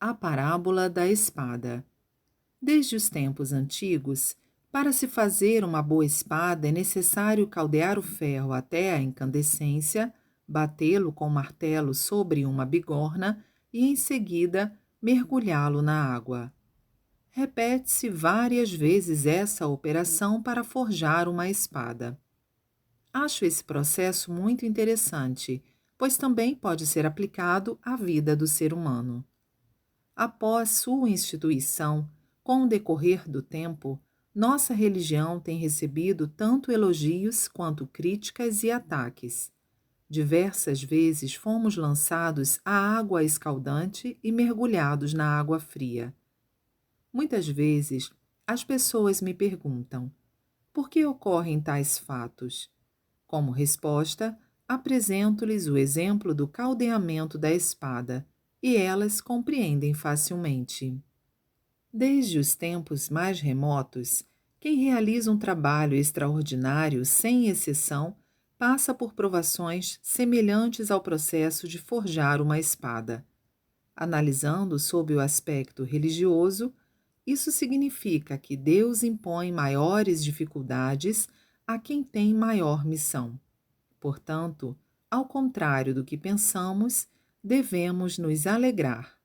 a parábola da espada. Desde os tempos antigos, para se fazer uma boa espada é necessário caldear o ferro até a incandescência, batê-lo com martelo sobre uma bigorna e, em seguida, mergulhá-lo na água. Repete-se várias vezes essa operação para forjar uma espada. Acho esse processo muito interessante, pois também pode ser aplicado à vida do ser humano. Após sua instituição, com o decorrer do tempo, nossa religião tem recebido tanto elogios quanto críticas e ataques. Diversas vezes fomos lançados à água escaldante e mergulhados na água fria. Muitas vezes, as pessoas me perguntam: por que ocorrem tais fatos? Como resposta, apresento-lhes o exemplo do caldeamento da espada, e elas compreendem facilmente. Desde os tempos mais remotos, quem realiza um trabalho extraordinário, sem exceção, passa por provações semelhantes ao processo de forjar uma espada. Analisando sob o aspecto religioso, isso significa que Deus impõe maiores dificuldades a quem tem maior missão. Portanto, ao contrário do que pensamos, devemos nos alegrar.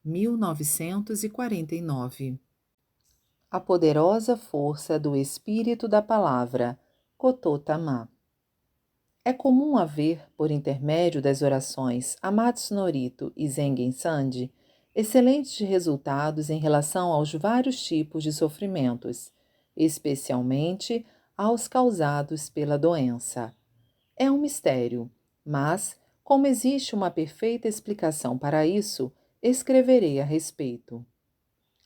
1949. A poderosa força do Espírito da Palavra, Koto-tama. É comum haver, por intermédio das orações Amatsu no Rito e Zengen Sandi, excelentes resultados em relação aos vários tipos de sofrimentos, especialmente aos causados pela doença. É um mistério, mas, como existe uma perfeita explicação para isso, escreverei a respeito.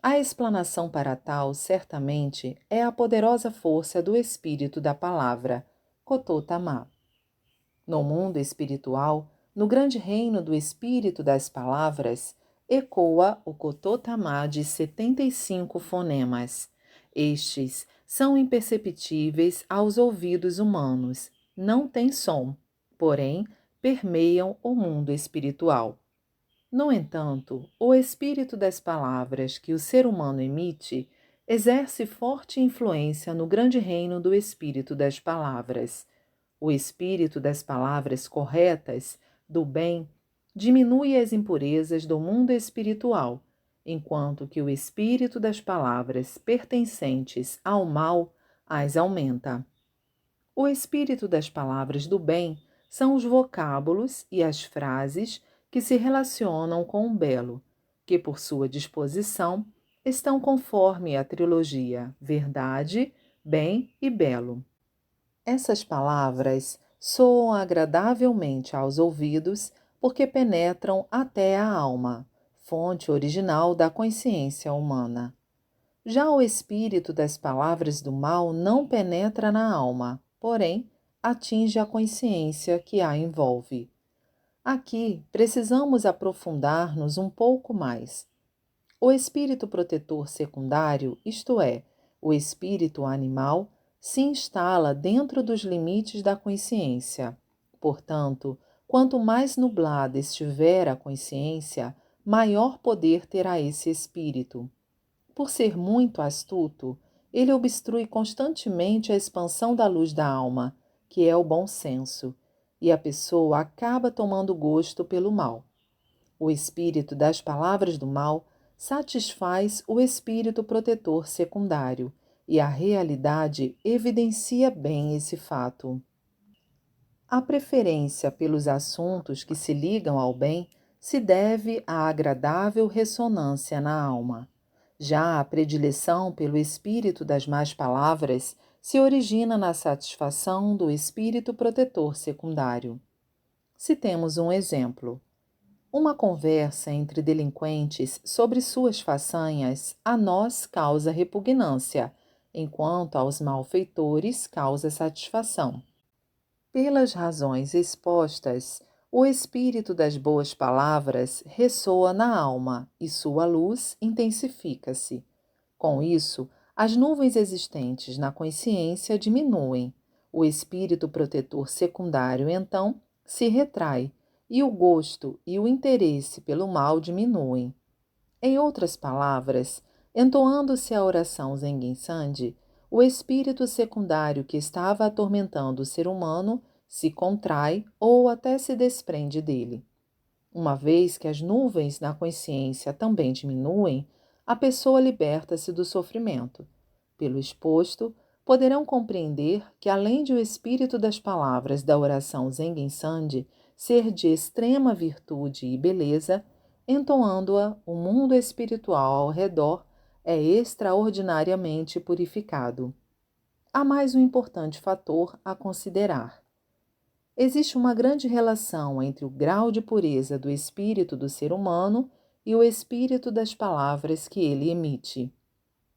A explanação para tal, certamente, é a poderosa força do Espírito da Palavra, Koto-tama. No mundo espiritual, no grande reino do Espírito das Palavras, ecoa o Koto-tama de 75 fonemas. Estes são imperceptíveis aos ouvidos humanos, não têm som, porém permeiam o mundo espiritual. No entanto, o espírito das palavras que o ser humano emite exerce forte influência no grande reino do espírito das palavras. O espírito das palavras corretas, do bem, diminui as impurezas do mundo espiritual, enquanto que o espírito das palavras pertencentes ao mal as aumenta. O espírito das palavras do bem são os vocábulos e as frases que se relacionam com o belo, que, por sua disposição, estão conforme a trilogia verdade, bem e belo. Essas palavras soam agradavelmente aos ouvidos porque penetram até a alma, fonte original da consciência humana. Já o espírito das palavras do mal não penetra na alma, porém, atinge a consciência que a envolve. Aqui precisamos aprofundar-nos um pouco mais. O espírito protetor secundário, isto é, o espírito animal, se instala dentro dos limites da consciência. Portanto, quanto mais nublada estiver a consciência, maior poder terá esse espírito. Por ser muito astuto, ele obstrui constantemente a expansão da luz da alma, que é o bom senso, e a pessoa acaba tomando gosto pelo mal. O espírito das palavras do mal satisfaz o espírito protetor secundário, e a realidade evidencia bem esse fato. A preferência pelos assuntos que se ligam ao bem se deve à agradável ressonância na alma. Já a predileção pelo espírito das más palavras se origina na satisfação do espírito protetor secundário. Citemos um exemplo. Uma conversa entre delinquentes sobre suas façanhas a nós causa repugnância, enquanto aos malfeitores causa satisfação. Pelas razões expostas, o espírito das boas palavras ressoa na alma e sua luz intensifica-se. Com isso, as nuvens existentes na consciência diminuem. O espírito protetor secundário, então, se retrai, e o gosto e o interesse pelo mal diminuem. Em outras palavras, entoando-se a oração Zengen Sandi, o espírito secundário que estava atormentando o ser humano se contrai ou até se desprende dele. Uma vez que as nuvens na consciência também diminuem, a pessoa liberta-se do sofrimento. Pelo exposto, poderão compreender que, além de o espírito das palavras da oração Zengen Sandi ser de extrema virtude e beleza, entoando-a, o mundo espiritual ao redor é extraordinariamente purificado. Há mais um importante fator a considerar. Existe uma grande relação entre o grau de pureza do espírito do ser humano e o espírito das palavras que ele emite.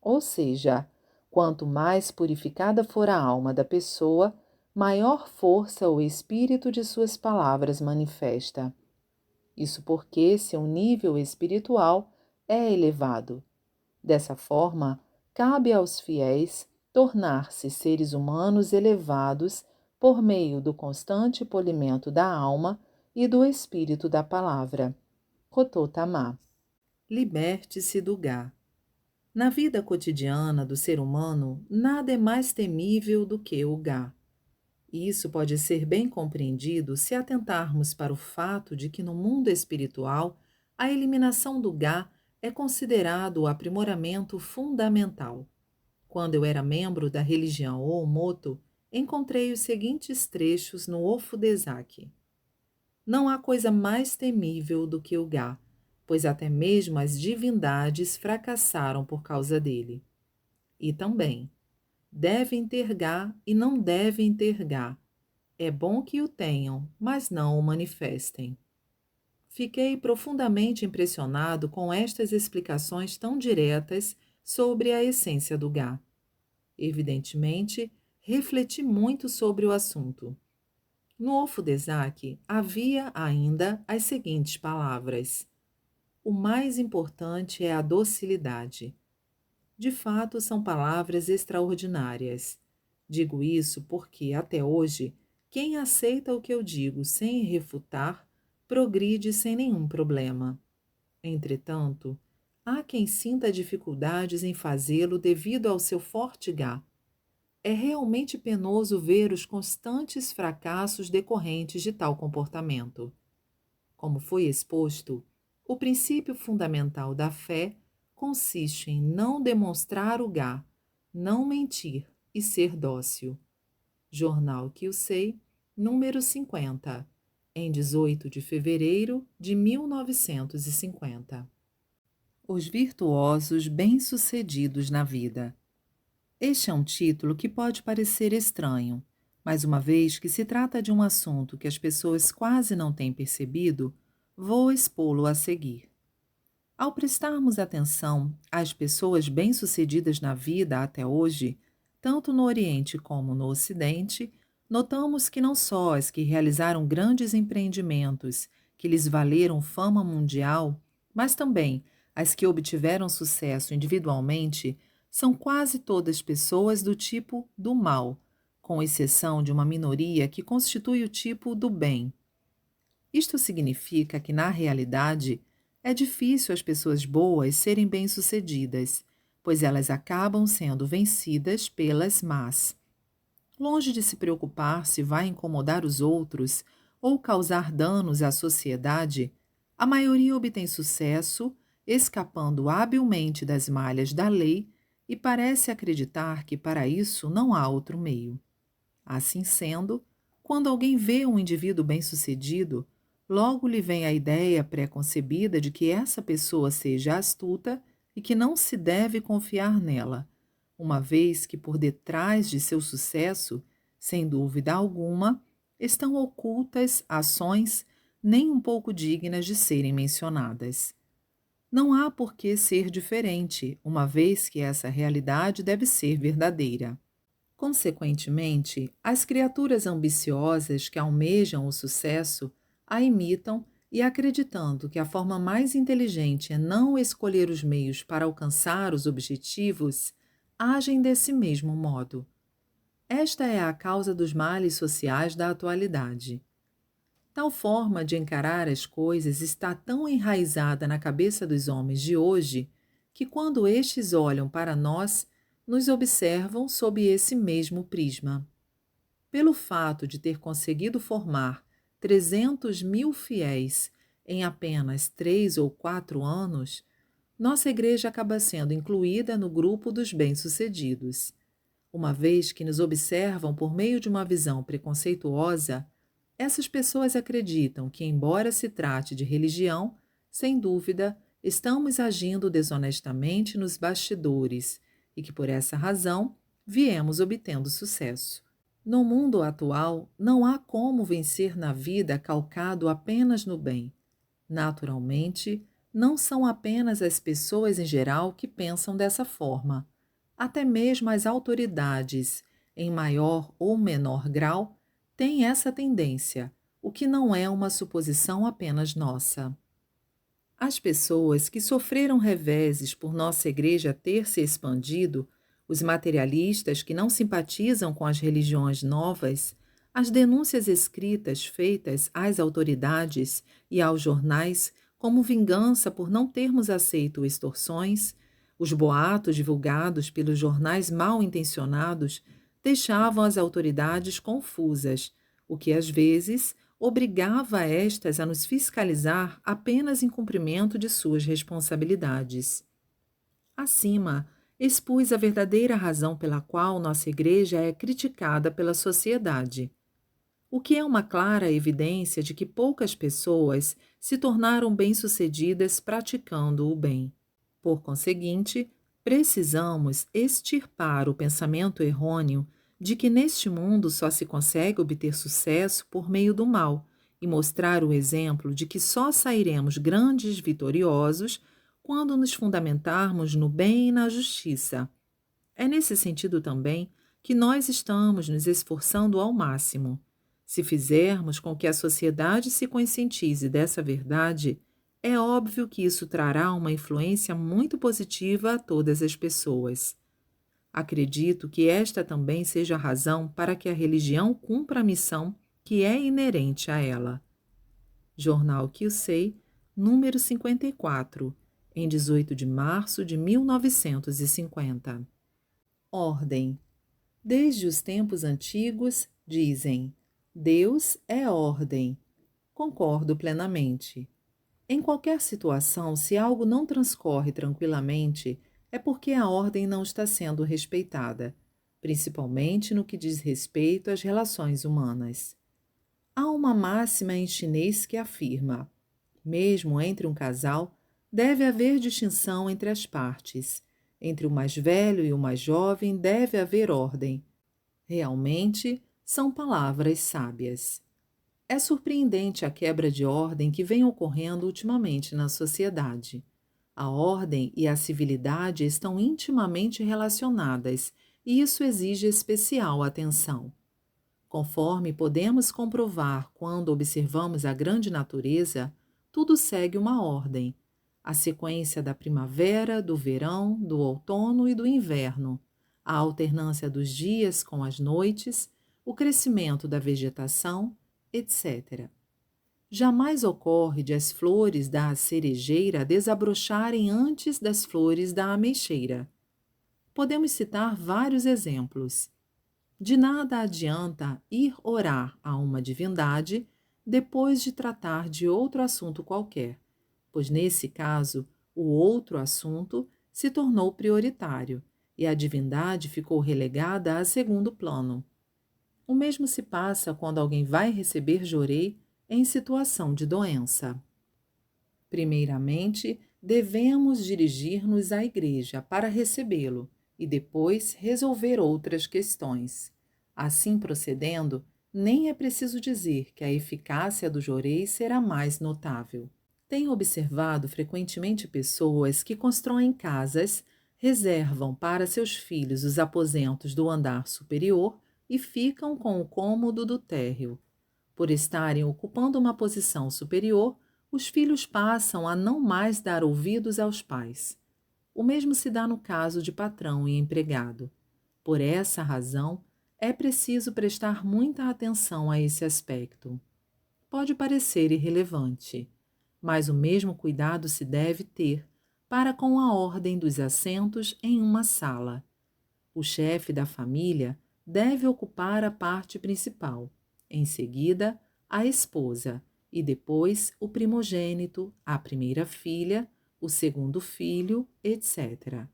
Ou seja, quanto mais purificada for a alma da pessoa, maior força o espírito de suas palavras manifesta. Isso porque seu nível espiritual é elevado. Dessa forma, cabe aos fiéis tornar-se seres humanos elevados por meio do constante polimento da alma e do espírito da palavra. Kototamá. Liberte-se do Gá. Na vida cotidiana do ser humano, nada é mais temível do que o Gá. Isso pode ser bem compreendido se atentarmos para o fato de que no mundo espiritual, a eliminação do Gá é considerado o aprimoramento fundamental. Quando eu era membro da religião Oomoto, encontrei os seguintes trechos no Ofudezaki. Não há coisa mais temível do que o Gá, pois até mesmo as divindades fracassaram por causa dele. E também, devem ter Gá e não devem ter Gá. É bom que o tenham, mas não o manifestem. Fiquei profundamente impressionado com estas explicações tão diretas sobre a essência do Gá. Evidentemente, refleti muito sobre o assunto. No Ofudezaki havia ainda as seguintes palavras: o mais importante é a docilidade. De fato, são palavras extraordinárias. Digo isso porque, até hoje, quem aceita o que eu digo sem refutar, progride sem nenhum problema. Entretanto, há quem sinta dificuldades em fazê-lo devido ao seu forte Gá. É realmente penoso ver os constantes fracassos decorrentes de tal comportamento. Como foi exposto, o princípio fundamental da fé consiste em não demonstrar o Gá, não mentir e ser dócil. Jornal Kyusei, número 50, em 18 de fevereiro de 1950. Os virtuosos bem-sucedidos na vida. Este é um título que pode parecer estranho, mas uma vez que se trata de um assunto que as pessoas quase não têm percebido, vou expô-lo a seguir. Ao prestarmos atenção às pessoas bem-sucedidas na vida até hoje, tanto no Oriente como no Ocidente, notamos que não só as que realizaram grandes empreendimentos que lhes valeram fama mundial, mas também as que obtiveram sucesso individualmente, são quase todas pessoas do tipo do mal, com exceção de uma minoria que constitui o tipo do bem. Isto significa que, na realidade, é difícil as pessoas boas serem bem-sucedidas, pois elas acabam sendo vencidas pelas más. Longe de se preocupar se vai incomodar os outros ou causar danos à sociedade, a maioria obtém sucesso, escapando habilmente das malhas da lei e parece acreditar que para isso não há outro meio. Assim sendo, quando alguém vê um indivíduo bem-sucedido, logo lhe vem a ideia pré-concebida de que essa pessoa seja astuta e que não se deve confiar nela, uma vez que por detrás de seu sucesso, sem dúvida alguma, estão ocultas ações nem um pouco dignas de serem mencionadas. Não há por que ser diferente, uma vez que essa realidade deve ser verdadeira. Consequentemente, as criaturas ambiciosas que almejam o sucesso a imitam e, acreditando que a forma mais inteligente é não escolher os meios para alcançar os objetivos, agem desse mesmo modo. Esta é a causa dos males sociais da atualidade. Tal forma de encarar as coisas está tão enraizada na cabeça dos homens de hoje que, quando estes olham para nós, nos observam sob esse mesmo prisma. Pelo fato de ter conseguido formar 300.000 fiéis em apenas 3 ou 4 anos, nossa igreja acaba sendo incluída no grupo dos bem-sucedidos. Uma vez que nos observam por meio de uma visão preconceituosa, essas pessoas acreditam que, embora se trate de religião, sem dúvida, estamos agindo desonestamente nos bastidores e que, por essa razão, viemos obtendo sucesso. No mundo atual, não há como vencer na vida calcado apenas no bem. Naturalmente, não são apenas as pessoas em geral que pensam dessa forma. Até mesmo as autoridades, em maior ou menor grau, têm essa tendência, o que não é uma suposição apenas nossa. As pessoas que sofreram reveses por nossa igreja ter se expandido, os materialistas que não simpatizam com as religiões novas, as denúncias escritas feitas às autoridades e aos jornais como vingança por não termos aceito extorsões, os boatos divulgados pelos jornais mal intencionados deixavam as autoridades confusas, o que às vezes obrigava estas a nos fiscalizar apenas em cumprimento de suas responsabilidades. Acima, expus a verdadeira razão pela qual nossa igreja é criticada pela sociedade, o que é uma clara evidência de que poucas pessoas se tornaram bem-sucedidas praticando o bem. Por conseguinte, precisamos extirpar o pensamento errôneo de que neste mundo só se consegue obter sucesso por meio do mal e mostrar o exemplo de que só sairemos grandes vitoriosos quando nos fundamentarmos no bem e na justiça. É nesse sentido também que nós estamos nos esforçando ao máximo. Se fizermos com que a sociedade se conscientize dessa verdade, é óbvio que isso trará uma influência muito positiva a todas as pessoas. Acredito que esta também seja a razão para que a religião cumpra a missão que é inerente a ela. Jornal Kyusei, número 54, em 18 de março de 1950. Ordem. Desde os tempos antigos, dizem: Deus é ordem. Concordo plenamente. Em qualquer situação, se algo não transcorre tranquilamente, é porque a ordem não está sendo respeitada, principalmente no que diz respeito às relações humanas. Há uma máxima em chinês que afirma: mesmo entre um casal, deve haver distinção entre as partes. Entre o mais velho e o mais jovem deve haver ordem. Realmente, são palavras sábias. É surpreendente a quebra de ordem que vem ocorrendo ultimamente na sociedade. A ordem e a civilidade estão intimamente relacionadas e isso exige especial atenção. Conforme podemos comprovar quando observamos a grande natureza, tudo segue uma ordem, a sequência da primavera, do verão, do outono e do inverno, a alternância dos dias com as noites, o crescimento da vegetação, etc. Jamais ocorre de as flores da cerejeira desabrocharem antes das flores da ameixeira. Podemos citar vários exemplos. De nada adianta ir orar a uma divindade depois de tratar de outro assunto qualquer, pois nesse caso o outro assunto se tornou prioritário e a divindade ficou relegada a segundo plano. O mesmo se passa quando alguém vai receber jorei em situação de doença. Primeiramente, devemos dirigir-nos à igreja para recebê-lo e depois resolver outras questões. Assim procedendo, nem é preciso dizer que a eficácia do jorei será mais notável. Tenho observado frequentemente pessoas que constroem casas, reservam para seus filhos os aposentos do andar superior e ficam com o cômodo do térreo. Por estarem ocupando uma posição superior, os filhos passam a não mais dar ouvidos aos pais. O mesmo se dá no caso de patrão e empregado. Por essa razão, é preciso prestar muita atenção a esse aspecto. pode parecer irrelevante, mas o mesmo cuidado se deve ter para com a ordem dos assentos em uma sala. O chefe da família deve ocupar a parte principal, em seguida, a esposa, e depois o primogênito, a primeira filha, o segundo filho, etc.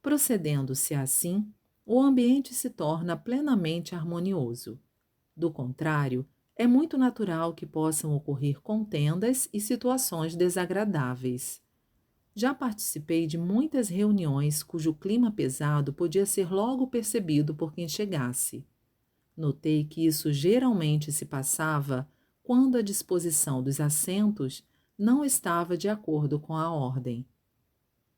Procedendo-se assim, o ambiente se torna plenamente harmonioso. Do contrário, é muito natural que possam ocorrer contendas e situações desagradáveis. Já participei de muitas reuniões cujo clima pesado podia ser logo percebido por quem chegasse. Notei que isso geralmente se passava quando a disposição dos assentos não estava de acordo com a ordem.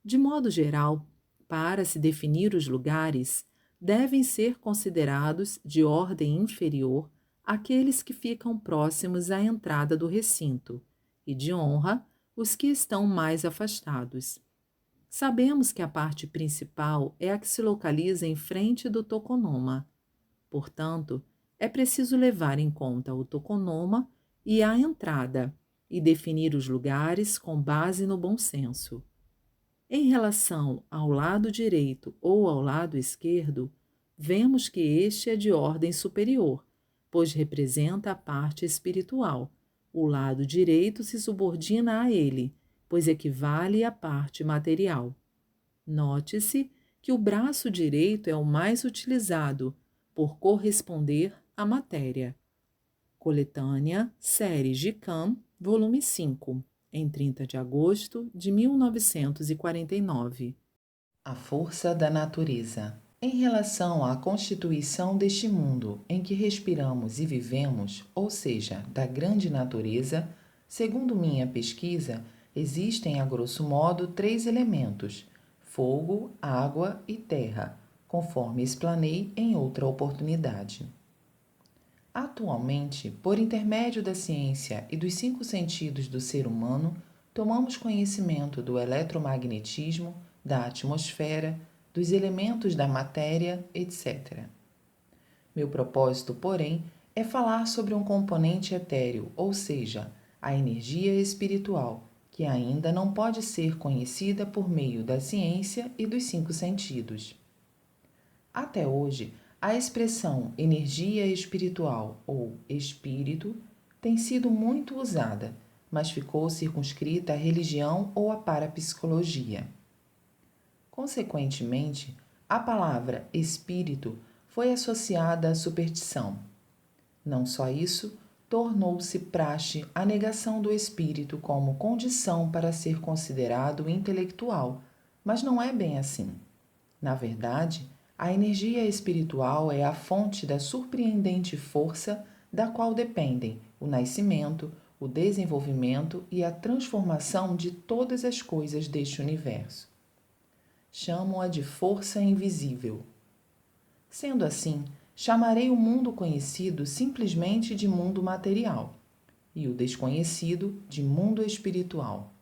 De modo geral, para se definir os lugares, devem ser considerados de ordem inferior aqueles que ficam próximos à entrada do recinto, e de honra os que estão mais afastados. Sabemos que a parte principal é a que se localiza em frente do toconoma. Portanto, é preciso levar em conta o toconoma e a entrada e definir os lugares com base no bom senso. Em relação ao lado direito ou ao lado esquerdo, vemos que este é de ordem superior, pois representa a parte espiritual. O lado direito se subordina a ele, pois equivale à parte material. Note-se que o braço direito é o mais utilizado, por corresponder à matéria. Coletânea, série Gicam, volume 5, em 30 de agosto de 1949. A força da natureza. Em relação à constituição deste mundo em que respiramos e vivemos, ou seja, da grande natureza, segundo minha pesquisa, existem a grosso modo 3 elementos: fogo, água e terra, conforme explanei em outra oportunidade. Atualmente, por intermédio da ciência e dos 5 sentidos do ser humano, tomamos conhecimento do eletromagnetismo, da atmosfera, dos elementos da matéria, etc. Meu propósito, porém, é falar sobre um componente etéreo, ou seja, a energia espiritual, que ainda não pode ser conhecida por meio da ciência e dos 5 sentidos. Até hoje, a expressão energia espiritual ou espírito tem sido muito usada, mas ficou circunscrita à religião ou à parapsicologia. Consequentemente, a palavra espírito foi associada à superstição. Não só isso, tornou-se praxe a negação do espírito como condição para ser considerado intelectual, mas não é bem assim. Na verdade, a energia espiritual é a fonte da surpreendente força da qual dependem o nascimento, o desenvolvimento e a transformação de todas as coisas deste universo. Chamo-a de força invisível. Sendo assim, chamarei o mundo conhecido simplesmente de mundo material e o desconhecido de mundo espiritual.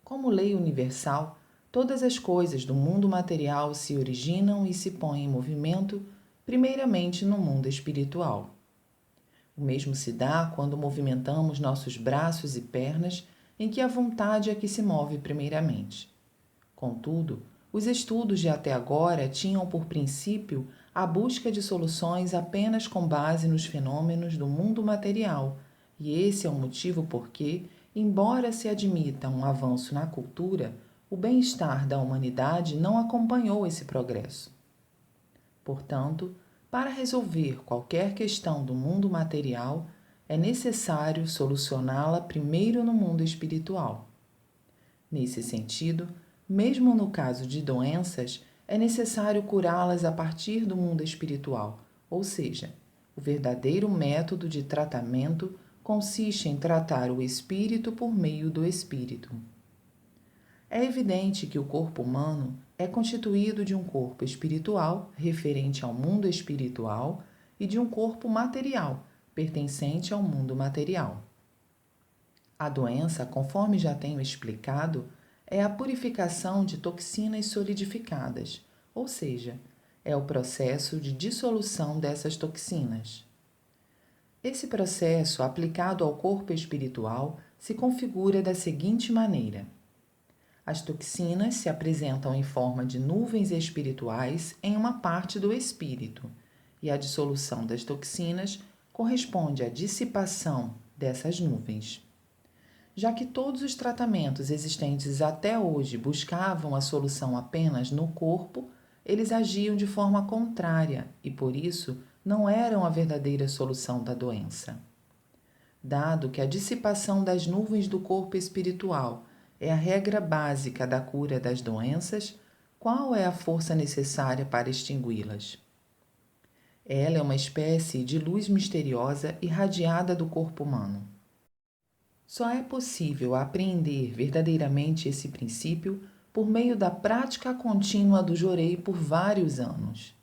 Como lei universal, todas as coisas do mundo material se originam e se põem em movimento, primeiramente no mundo espiritual. O mesmo se dá quando movimentamos nossos braços e pernas, em que a vontade é que se move primeiramente. Contudo, os estudos de até agora tinham por princípio a busca de soluções apenas com base nos fenômenos do mundo material, e esse é o motivo por que, embora se admita um avanço na cultura, o bem-estar da humanidade não acompanhou esse progresso. Portanto, para resolver qualquer questão do mundo material, é necessário solucioná-la primeiro no mundo espiritual. Nesse sentido, mesmo no caso de doenças, é necessário curá-las a partir do mundo espiritual, ou seja, o verdadeiro método de tratamento consiste em tratar o espírito por meio do espírito. É evidente que o corpo humano é constituído de um corpo espiritual, referente ao mundo espiritual, e de um corpo material, pertencente ao mundo material. A doença, conforme já tenho explicado, é a purificação de toxinas solidificadas, ou seja, é o processo de dissolução dessas toxinas. Esse processo, aplicado ao corpo espiritual, se configura da seguinte maneira: as toxinas se apresentam em forma de nuvens espirituais em uma parte do espírito, e a dissolução das toxinas corresponde à dissipação dessas nuvens. Já que todos os tratamentos existentes até hoje buscavam a solução apenas no corpo, eles agiam de forma contrária e, por isso, não eram a verdadeira solução da doença. Dado que a dissipação das nuvens do corpo espiritual é a regra básica da cura das doenças, qual é a força necessária para extingui-las? Ela é uma espécie de luz misteriosa irradiada do corpo humano. Só é possível apreender verdadeiramente esse princípio por meio da prática contínua do jorei por vários anos.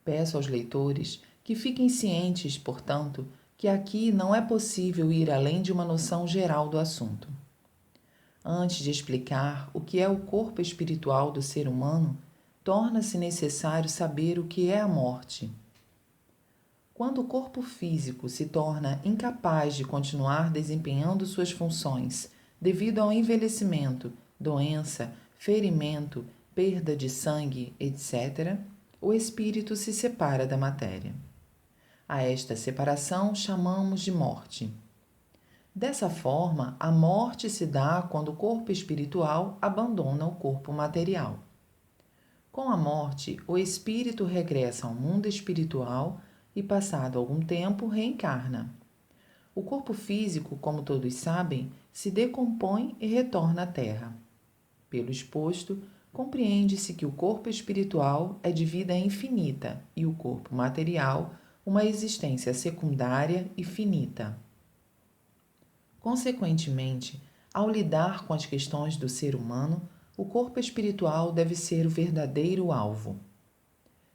Peço aos leitores que fiquem cientes, portanto, que aqui não é possível ir além de uma noção geral do assunto. Antes de explicar o que é o corpo espiritual do ser humano, torna-se necessário saber o que é a morte. Quando o corpo físico se torna incapaz de continuar desempenhando suas funções devido ao envelhecimento, doença, ferimento, perda de sangue, etc., o espírito se separa da matéria. A esta separação chamamos de morte. Dessa forma, a morte se dá quando o corpo espiritual abandona o corpo material. Com a morte, o espírito regressa ao mundo espiritual e, passado algum tempo, reencarna. O corpo físico, como todos sabem, se decompõe e retorna à Terra. Pelo exposto, compreende-se que o corpo espiritual é de vida infinita e o corpo material uma existência secundária e finita. Consequentemente, ao lidar com as questões do ser humano, o corpo espiritual deve ser o verdadeiro alvo.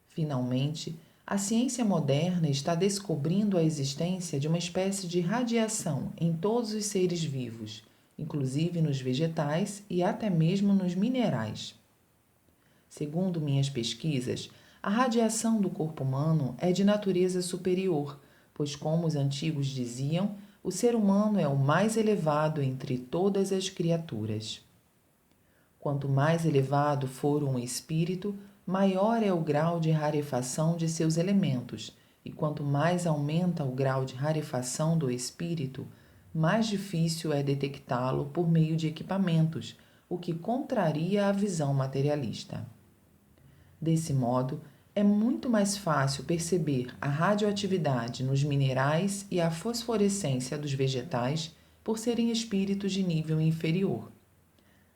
Finalmente, a ciência moderna está descobrindo a existência de uma espécie de radiação em todos os seres vivos, inclusive nos vegetais e até mesmo nos minerais. Segundo minhas pesquisas, a radiação do corpo humano é de natureza superior, pois, como os antigos diziam, o ser humano é o mais elevado entre todas as criaturas. Quanto mais elevado for um espírito, maior é o grau de rarefação de seus elementos, e quanto mais aumenta o grau de rarefação do espírito, mais difícil é detectá-lo por meio de equipamentos, o que contraria a visão materialista. Desse modo, é muito mais fácil perceber a radioatividade nos minerais e a fosforescência dos vegetais por serem espíritos de nível inferior.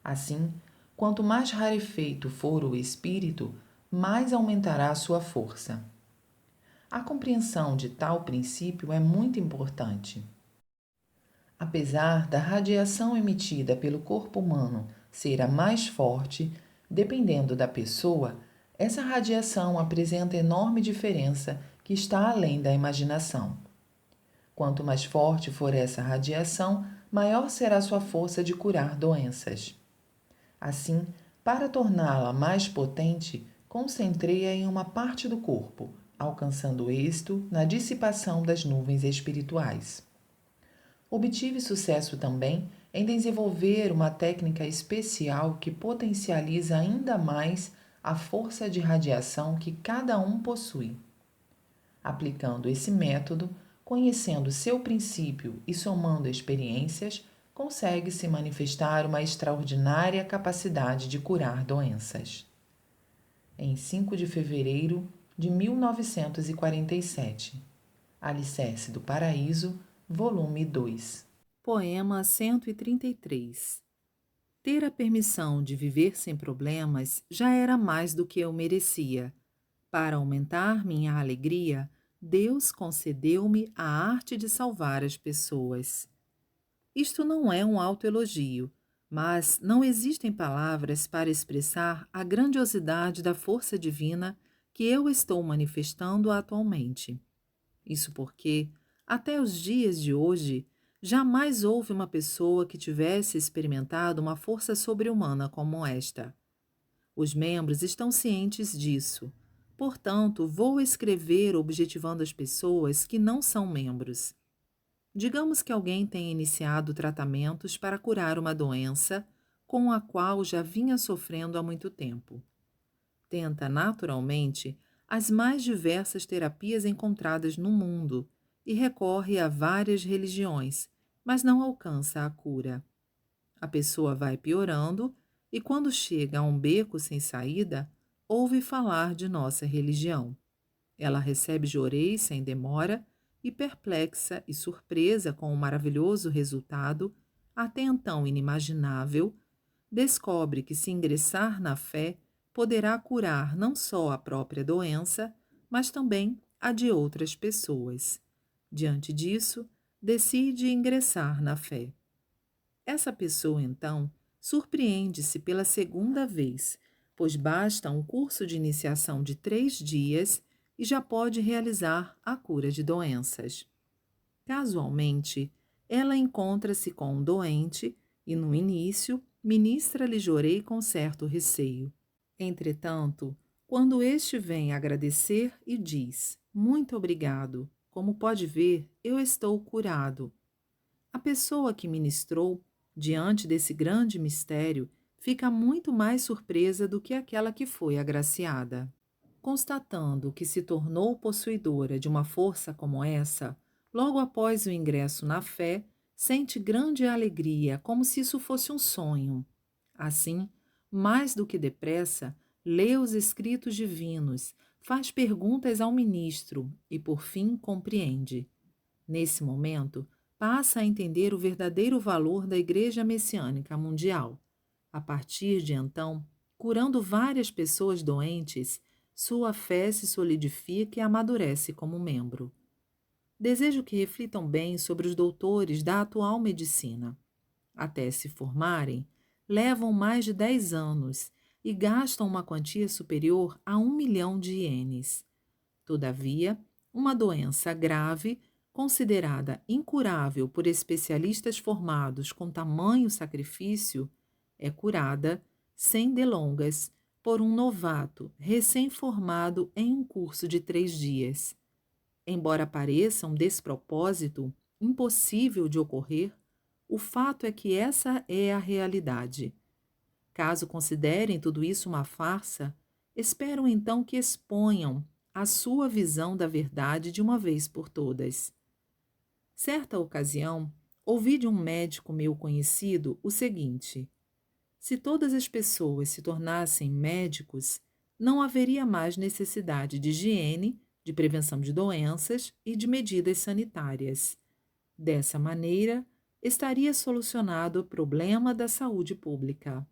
Assim, quanto mais rarefeito for o espírito, mais aumentará sua força. A compreensão de tal princípio é muito importante. Apesar da radiação emitida pelo corpo humano ser a mais forte, dependendo da pessoa, essa radiação apresenta enorme diferença que está além da imaginação. Quanto mais forte for essa radiação, maior será sua força de curar doenças. Assim, para torná-la mais potente, concentrei-a em uma parte do corpo, alcançando êxito na dissipação das nuvens espirituais. Obtive sucesso também em desenvolver uma técnica especial que potencializa ainda mais a força de radiação que cada um possui. Aplicando esse método, conhecendo seu princípio e somando experiências, consegue-se manifestar uma extraordinária capacidade de curar doenças. Em 5 de fevereiro de 1947, Alicerce do Paraíso, volume 2. Poema 133. Ter a permissão de viver sem problemas já era mais do que eu merecia. Para aumentar minha alegria, Deus concedeu-me a arte de salvar as pessoas. Isto não é um autoelogio, mas não existem palavras para expressar a grandiosidade da força divina que eu estou manifestando atualmente. Isso porque, até os dias de hoje, jamais houve uma pessoa que tivesse experimentado uma força sobre-humana como esta. Os membros estão cientes disso. Portanto, vou escrever objetivando as pessoas que não são membros. Digamos que alguém tenha iniciado tratamentos para curar uma doença com a qual já vinha sofrendo há muito tempo. Tenta, naturalmente, as mais diversas terapias encontradas no mundo e recorre a várias religiões, mas não alcança a cura. A pessoa vai piorando e, quando chega a um beco sem saída, ouve falar de nossa religião. Ela recebe Jorei sem demora e, perplexa e surpresa com o maravilhoso resultado, até então inimaginável, descobre que, se ingressar na fé, poderá curar não só a própria doença, mas também a de outras pessoas. Diante disso, decide ingressar na fé. Essa pessoa, então, surpreende-se pela segunda vez, pois basta um curso de iniciação de 3 dias e já pode realizar a cura de doenças. Casualmente, ela encontra-se com um doente e, no início, ministra-lhe Jorei com certo receio. Entretanto, quando este vem agradecer e diz: "Muito obrigado, como pode ver, eu estou curado", a pessoa que ministrou, diante desse grande mistério, fica muito mais surpresa do que aquela que foi agraciada. Constatando que se tornou possuidora de uma força como essa, logo após o ingresso na fé, sente grande alegria, como se isso fosse um sonho. Assim, mais do que depressa, lê os escritos divinos, faz perguntas ao ministro e, por fim, compreende. Nesse momento, passa a entender o verdadeiro valor da Igreja Messiânica Mundial. A partir de então, curando várias pessoas doentes, sua fé se solidifica e amadurece como membro. Desejo que reflitam bem sobre os doutores da atual medicina. Até se formarem, levam mais de 10 anos e gastam uma quantia superior a 1 milhão de ienes. Todavia, uma doença grave, considerada incurável por especialistas formados com tamanho sacrifício, é curada, sem delongas, por um novato recém-formado em um curso de 3 dias. Embora pareça um despropósito impossível de ocorrer, o fato é que essa é a realidade. Caso considerem tudo isso uma farsa, espero então que exponham a sua visão da verdade de uma vez por todas. Certa ocasião, ouvi de um médico meu conhecido o seguinte: se todas as pessoas se tornassem médicos, não haveria mais necessidade de higiene, de prevenção de doenças e de medidas sanitárias. Dessa maneira, estaria solucionado o problema da saúde pública.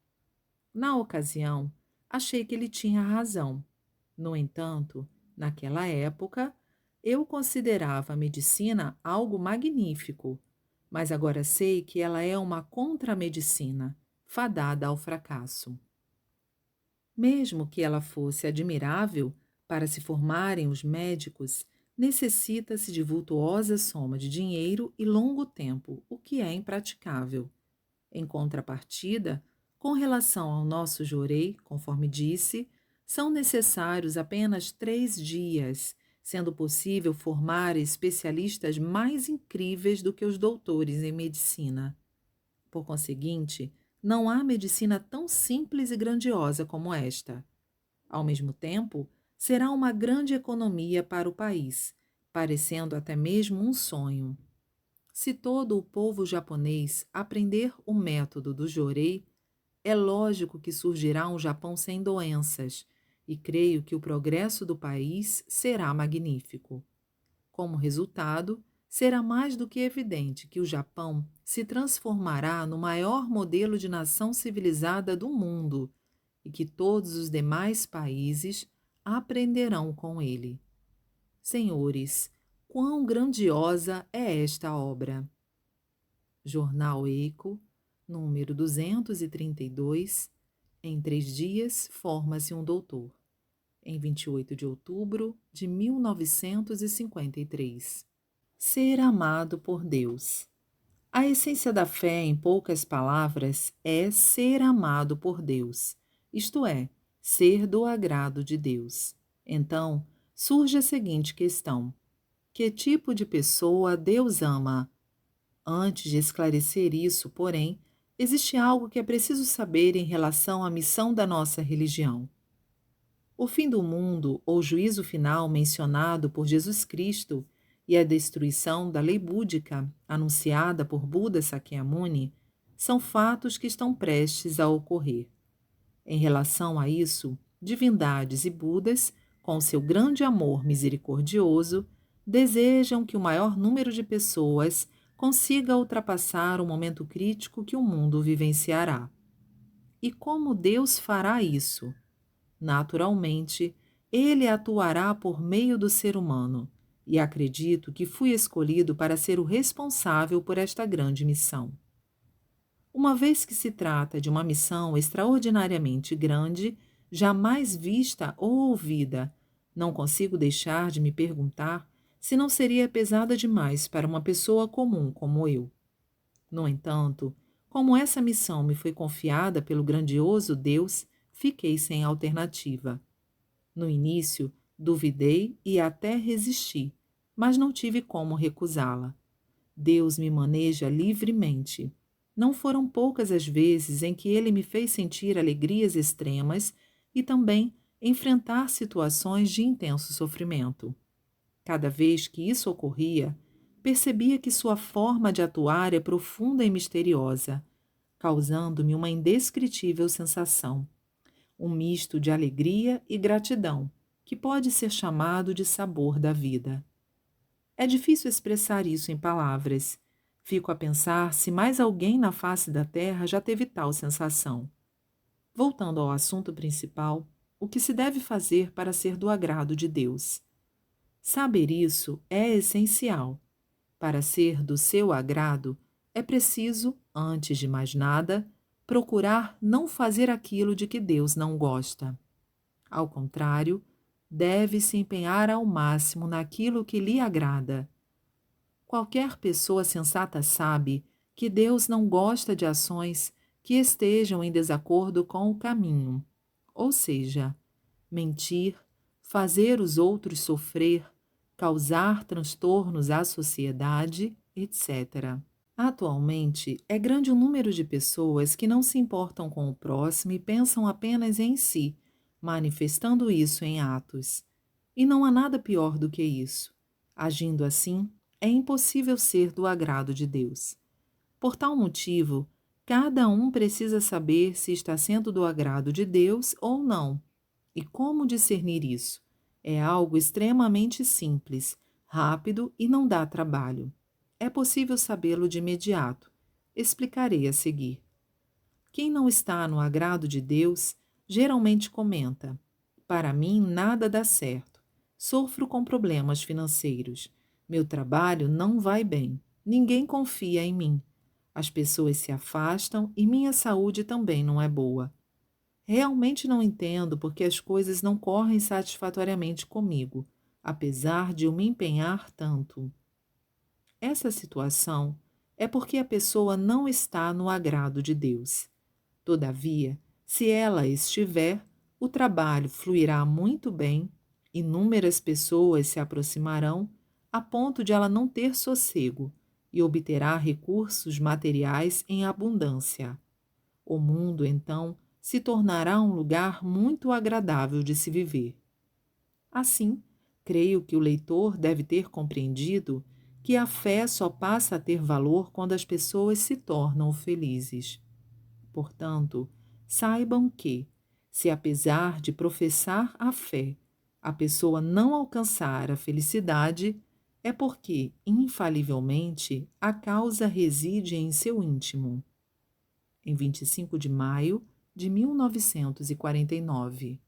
Na ocasião, achei que ele tinha razão. No entanto, naquela época, eu considerava a medicina algo magnífico, mas agora sei que ela é uma contramedicina, fadada ao fracasso. Mesmo que ela fosse admirável, para se formarem os médicos, necessita-se de vultuosa soma de dinheiro e longo tempo, o que é impraticável. Em contrapartida, com relação ao nosso jorei, conforme disse, são necessários apenas 3 dias, sendo possível formar especialistas mais incríveis do que os doutores em medicina. Por conseguinte, não há medicina tão simples e grandiosa como esta. Ao mesmo tempo, será uma grande economia para o país, parecendo até mesmo um sonho. Se todo o povo japonês aprender o método do Jorei, é lógico que surgirá um Japão sem doenças, e creio que o progresso do país será magnífico. Como resultado, será mais do que evidente que o Japão se transformará no maior modelo de nação civilizada do mundo e que todos os demais países aprenderão com ele. Senhores, quão grandiosa é esta obra! Jornal Eiko, número 232, em 3 dias forma-se um doutor, em 28 de outubro de 1953. Ser amado por Deus. A essência da fé, em poucas palavras, é ser amado por Deus, isto é, ser do agrado de Deus. Então, surge a seguinte questão: que tipo de pessoa Deus ama? Antes de esclarecer isso, porém, existe algo que é preciso saber em relação à missão da nossa religião. O fim do mundo, ou juízo final mencionado por Jesus Cristo, e a destruição da lei búdica, anunciada por Buda Sakyamuni, são fatos que estão prestes a ocorrer. Em relação a isso, divindades e Budas, com seu grande amor misericordioso, desejam que o maior número de pessoas consiga ultrapassar o momento crítico que o mundo vivenciará. E como Deus fará isso? Naturalmente, ele atuará por meio do ser humano, e acredito que fui escolhido para ser o responsável por esta grande missão. Uma vez que se trata de uma missão extraordinariamente grande, jamais vista ou ouvida, não consigo deixar de me perguntar se não seria pesada demais para uma pessoa comum como eu. No entanto, como essa missão me foi confiada pelo grandioso Deus, fiquei sem alternativa. No início, duvidei e até resisti, mas não tive como recusá-la. Deus me maneja livremente. Não foram poucas as vezes em que ele me fez sentir alegrias extremas e também enfrentar situações de intenso sofrimento. Cada vez que isso ocorria, percebia que sua forma de atuar é profunda e misteriosa, causando-me uma indescritível sensação, um misto de alegria e gratidão, que pode ser chamado de sabor da vida. É difícil expressar isso em palavras. Fico a pensar se mais alguém na face da terra já teve tal sensação. Voltando ao assunto principal, o que se deve fazer para ser do agrado de Deus? Saber isso é essencial. Para ser do seu agrado, é preciso, antes de mais nada, procurar não fazer aquilo de que Deus não gosta. Ao contrário, deve se empenhar ao máximo naquilo que lhe agrada. Qualquer pessoa sensata sabe que Deus não gosta de ações que estejam em desacordo com o caminho, ou seja, mentir, fazer os outros sofrer, causar transtornos à sociedade, etc. Atualmente, é grande o número de pessoas que não se importam com o próximo e pensam apenas em si, manifestando isso em atos. E não há nada pior do que isso. Agindo assim, é impossível ser do agrado de Deus. Por tal motivo, cada um precisa saber se está sendo do agrado de Deus ou não. E como discernir isso? É algo extremamente simples, rápido e não dá trabalho. É possível sabê-lo de imediato. Explicarei a seguir. Quem não está no agrado de Deus, geralmente comenta: para mim nada dá certo. Sofro com problemas financeiros. Meu trabalho não vai bem. Ninguém confia em mim. As pessoas se afastam e minha saúde também não é boa. Realmente não entendo porque as coisas não correm satisfatoriamente comigo, apesar de eu me empenhar tanto. Essa situação é porque a pessoa não está no agrado de Deus. Todavia, se ela estiver, o trabalho fluirá muito bem, inúmeras pessoas se aproximarão a ponto de ela não ter sossego e obterá recursos materiais em abundância. O mundo, então, se tornará um lugar muito agradável de se viver. Assim, creio que o leitor deve ter compreendido que a fé só passa a ter valor quando as pessoas se tornam felizes. Portanto, saibam que, se apesar de professar a fé, a pessoa não alcançar a felicidade, é porque, infalivelmente, a causa reside em seu íntimo. Em 25 de maio de 1949.